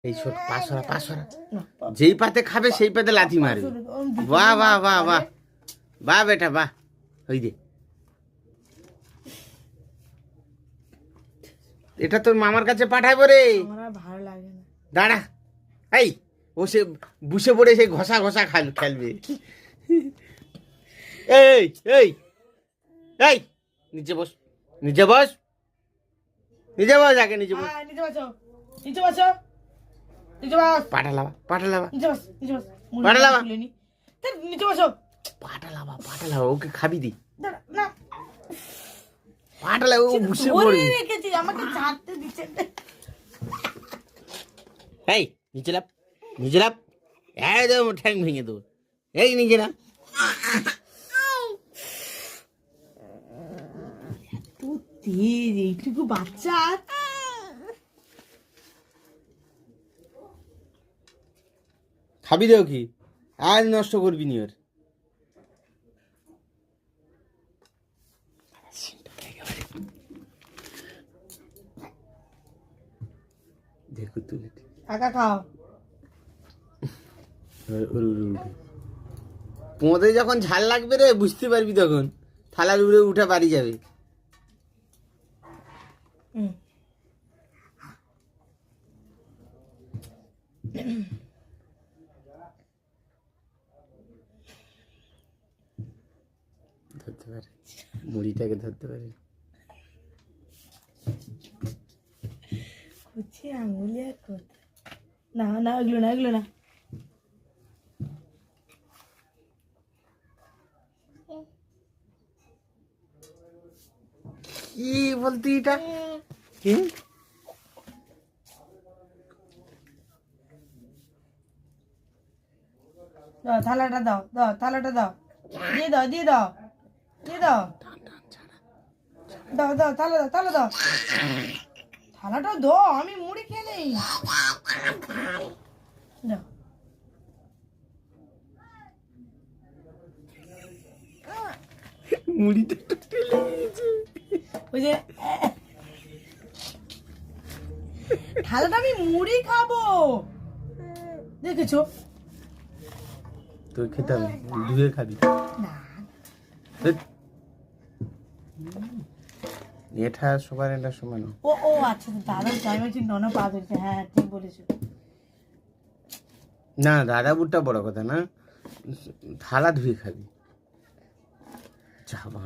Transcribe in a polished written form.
এই ছোট পাঁচশোরা যেই পাতে খাবে সেই পাতে লাথি মারবে। বাহ বাহ বাহ বাহ বাহ বেটা বাহ। ওই যে এটা তোর মামার কাছে পাঠাবো রে। ভালো লাগে না। দাঁড়া, এই ও সে বসে পড়ে সেই ঘষা ঘষা খেলবে। এই এই এই নিচে বস, নিচে বস, নিচে বস, আগে নিচে বস। নিচে বসো, নিচে বসো, নিচে বস। পাঠালাবা নিচে বস, নিচে বস। পাঠালাবা নিচে বসো। পাঠালাবা ওকে খাবি দি। না পাঠালা ও বসে পড়ে রেখেছি, আমাকে ছাড়তে দিচ্ছে। এই নিচে লাভ, নিচে লাভ, একদম ঠ্যাং ভেঙে দেবো। এই নিচে লাভ। এইটুকু বাচ্চা খাবি দেও কি আর নষ্ট করবি নি ওর। দেখো তুলে একা খাও। পোঁদে যখন ঝাল লাগবে রে বুঝতে পারবি, তখন থালার উপরে উঠে বাড়ি যাবে। ধরতে পারে, মুড়িটাকে ধরতে পারে। কুচি আঙুলি আর কথা না, না এগুলো না, এগুলো না। কি বলতি এটা কি? দাও থালাটা, দাও দাও থালাটা, দাও দিয়ে দাও, দিয়ে দাও, দিয়ে দাও, দাও দাও থালা, দাও থালা, দাও থালাটা, দাও আমি মুড়ি খেয়ে নেই। দাও মুড়িটা ঠেলে দিয়েছে। ওই যে থালাটা, আমি মুড়ি খাবো দেখেছো। তোর খেতে হবে, ধুয়ে খাবি না এটা সবার এটা সমান। ও ও আচ্ছা, দাদা আমি বলছি ননা পা ধরছে। হ্যাঁ ঠিক বলেছো। না দাদা বুটটা বড় কথা না, থালা ধুয়ে খাবি। যাবা